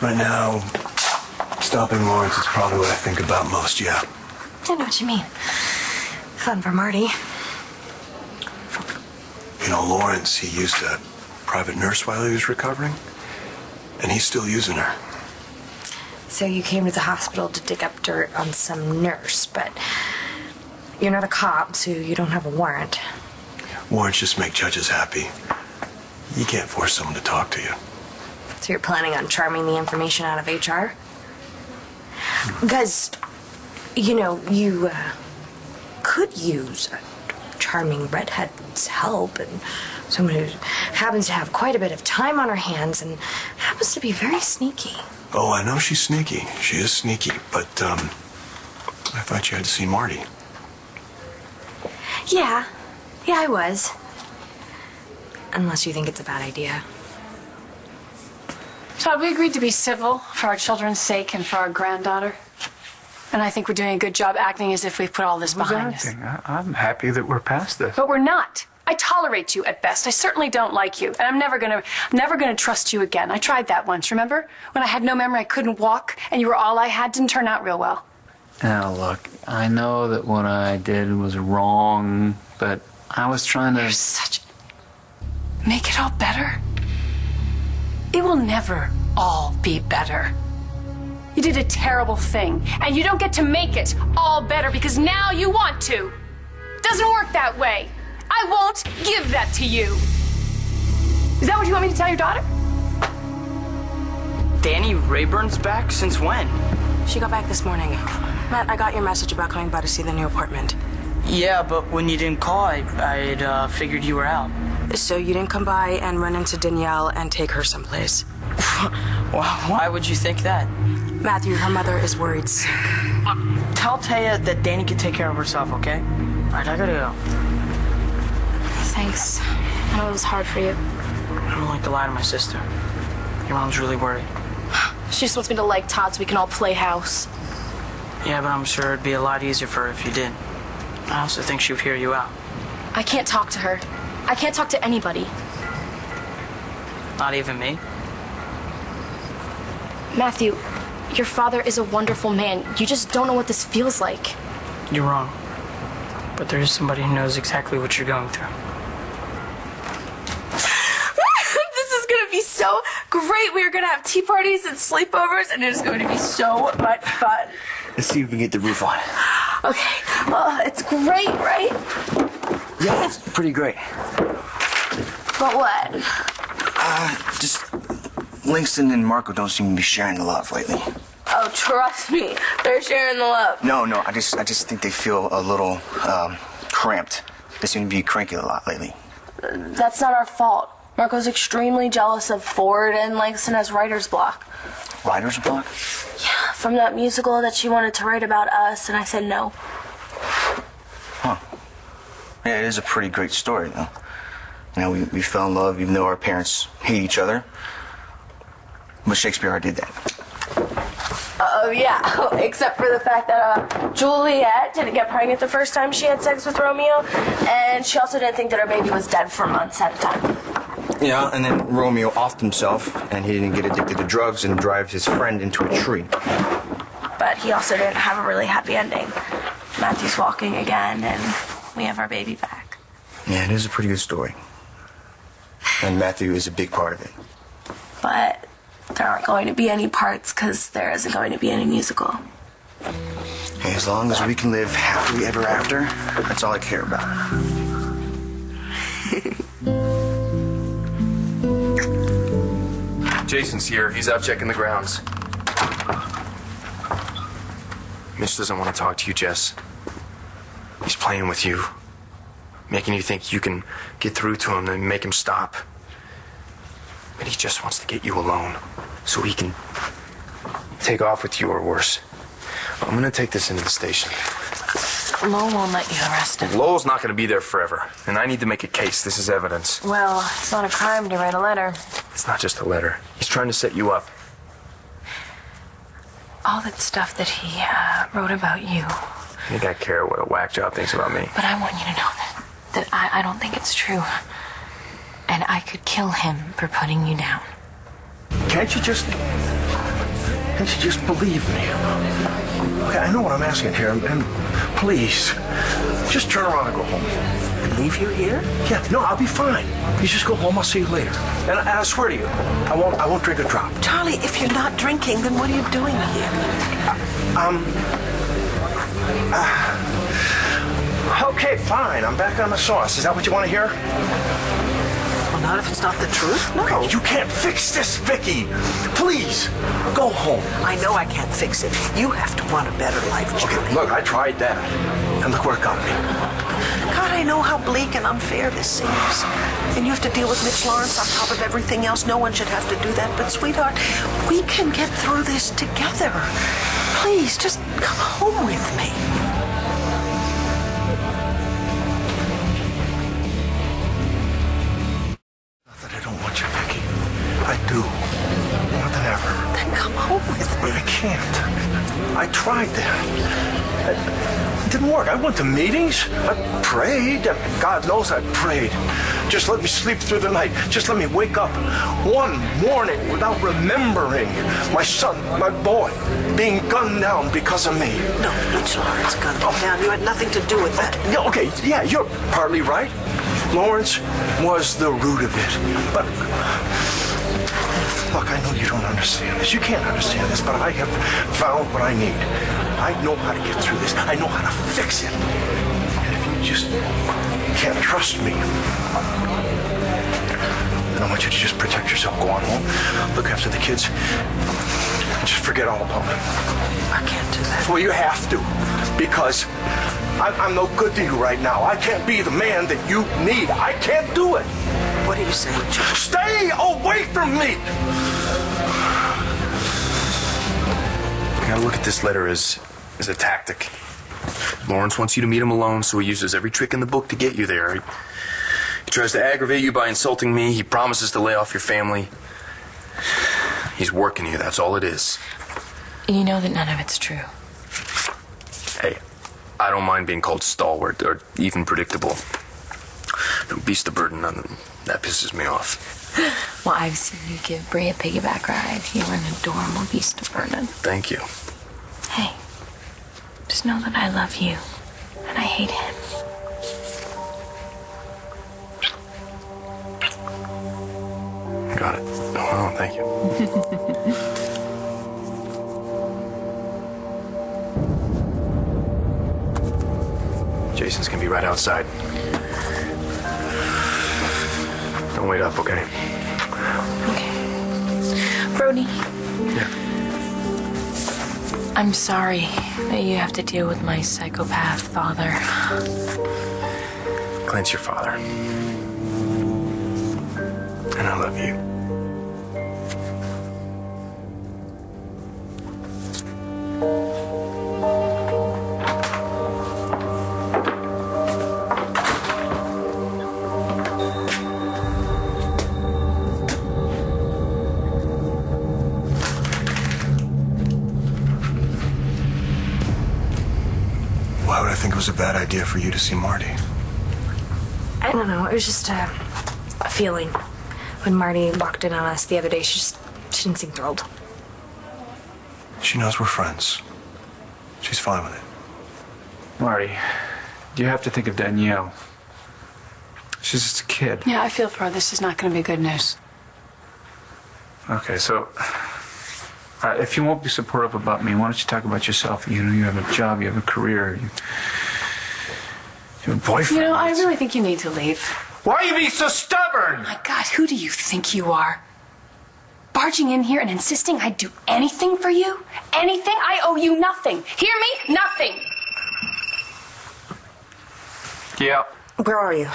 Right now, stopping Lawrence is probably what I think about most, yeah. I know what you mean. Fun for Marty. You know, Lawrence, he used a private nurse while he was recovering, and he's still using her. So you came to the hospital to dig up dirt on some nurse, but you're not a cop, so you don't have a warrant. Warrants just make judges happy. You can't force someone to talk to you. So you're planning on charming the information out of HR? Because, you know, you could use a charming redhead's help, and someone who happens to have quite a bit of time on her hands and happens to be very sneaky. Oh, I know she's sneaky. She is sneaky, but, I thought you had seen Marty. Yeah, I was. Unless you think it's a bad idea. Todd, we agreed to be civil for our children's sake and for our granddaughter. And I think we're doing a good job acting as if we've put all this behind us. I'm happy that we're past this. But we're not. I tolerate you at best. I certainly don't like you. And I'm never gonna trust you again. I tried that once, remember? When I had no memory, I couldn't walk, and you were all I had. Didn't turn out real well. Now, look, I know that what I did was wrong, but I was trying to... You're such... Make it all better? It will never all be better. You did a terrible thing, and you don't get to make it all better because now you want to. It doesn't work that way. I won't give that to you. Is that what you want me to tell your daughter? Danny Rayburn's back? Since when? She got back this morning. Matt, I got your message about coming by to see the new apartment. Yeah, but when you didn't call, I'd figured you were out. So you didn't come by and run into Danielle and take her someplace? Why would you think that? Matthew, her mother is worried sick. Look, tell Taya that Danny can take care of herself, okay? All right, I gotta go. Thanks. I know it was hard for you. I don't like to lie to my sister. Your mom's really worried. She just wants me to like Todd so we can all play house. Yeah, but I'm sure it'd be a lot easier for her if you did. I also think she would hear you out. I can't talk to her. I can't talk to anybody. Not even me? Matthew, your father is a wonderful man. You just don't know what this feels like. You're wrong. But there is somebody who knows exactly what you're going through. This is going to be so great. We are going to have tea parties and sleepovers, and it is going to be so much fun. Let's see if we can get the roof on. Okay. Oh, it's great, right? Yeah, it's pretty great. But what? Just Langston and Marco don't seem to be sharing the love lately. Oh, trust me. They're sharing the love. No, I just think they feel a little cramped. They seem to be cranky a lot lately. That's not our fault. Marco's extremely jealous of Ford, and Langston has writer's block. Writer's block? Yeah, from that musical that she wanted to write about us, and I said no. Huh. Yeah, it is a pretty great story, though. You know, we fell in love even though our parents hate each other. But Shakespeare already did that. Oh, yeah. Except for the fact that Juliet didn't get pregnant the first time she had sex with Romeo, and she also didn't think that her baby was dead for months at a time. Yeah, and then Romeo offed himself, and he didn't get addicted to drugs and drive his friend into a tree. But he also didn't have a really happy ending. Matthew's walking again, and we have our baby back. Yeah, it is a pretty good story. And Matthew is a big part of it. But there aren't going to be any parts because there isn't going to be any musical. Hey, as long as we can live happily ever after, that's all I care about. Jason's here. He's out checking the grounds. Mitch doesn't want to talk to you, Jess. He's playing with you, making you think you can get through to him and make him stop. But he just wants to get you alone so he can take off with you or worse. I'm going to take this into the station. Lowell won't let you arrest him. Lowell's not going to be there forever, and I need to make a case. This is evidence. Well, it's not a crime to write a letter. It's not just a letter. He's trying to set you up. All that stuff that he wrote about you. I think I care what a whack job thinks about me. But I want you to know that I don't think it's true. And I could kill him for putting you down. Can't you just Can't you just believe me? Okay, I know what I'm asking here, and please, just turn around and go home. And leave you here? Yeah, no, I'll be fine. You just go home, I'll see you later. And I swear to you, I won't drink a drop. Charlie, if you're not drinking, then what are you doing here? Okay, fine, I'm back on the sauce. Is that what you want to hear? Well, not if it's not the truth, no. Okay, you can't fix this, Vicky. Please, go home. I know I can't fix it. You have to want a better life, Charlie. Okay, look, I tried that, and look where it got me. God, I know how bleak and unfair this seems. And you have to deal with Mitch Lawrence on top of everything else. No one should have to do that. But, sweetheart, we can get through this together. Please, just come home with me. Not that I don't want you, Vicky. I do. More than ever. Then come home with me. But I can't. I tried that. It didn't work. I went to meetings. I prayed. God knows I prayed. Just let me sleep through the night. Just let me wake up one morning without remembering my son, my boy, being gunned down because of me. No, Mitch Lawrence gunned him down. You had nothing to do with that. Okay, yeah, you're partly right. Lawrence was the root of it. But look, I know you don't understand this. You can't understand this, but I have found what I need. I know how to get through this. I know how to fix it. And if you just can't trust me, then I want you to just protect yourself. Go on home, look after the kids, and just forget all about me. I can't do that. Well, you have to, because I'm no good to you right now. I can't be the man that you need. I can't do it. What are you saying, Joe? Stay away from me! You gotta look at this letter as a tactic. Lawrence wants you to meet him alone, so he uses every trick in the book to get you there. He tries to aggravate you by insulting me. He promises to lay off your family. He's working you, that's all it is. You know that none of it's true. Hey, I don't mind being called stalwart or even predictable. Don't beast the burden on them. That pisses me off. Well, I've seen you give Brie a piggyback ride. You were an adorable beast of burden. Thank you. Hey, just know that I love you, and I hate him. Got it. Oh, thank you. Jason's gonna be right outside. Don't wait up, okay? Okay. Brody. Yeah. I'm sorry that you have to deal with my psychopath father. Clint's your father. And I love you. Why would I think it was a bad idea for you to see Marty? I don't know. It was just a feeling. When Marty walked in on us the other day, she didn't seem thrilled. She knows we're friends. She's fine with it. Marty, you have to think of Danielle. She's just a kid. Yeah, I feel for her. This is not going to be good news. Okay, so if you won't be supportive about me, why don't you talk about yourself? You know, you have a job, you have a career, you have a boyfriend. You know, I really think you need to leave. Why are you being so stubborn? My God, who do you think you are? Barging in here and insisting I'd do anything for you? Anything? I owe you nothing. Hear me? Nothing. Yeah. Where are you?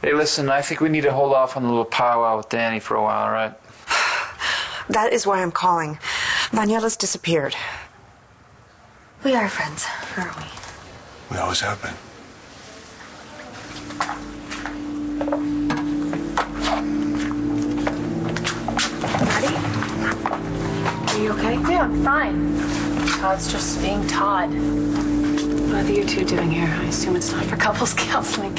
Hey, listen, I think we need to hold off on the little powwow with Danny for a while, all right? That is why I'm calling. Daniela's disappeared. We are friends, aren't we? We always have been. Marty? Are you okay? Yeah, I'm fine. Todd's just being Todd. What are you two doing here? I assume it's not for couples counseling.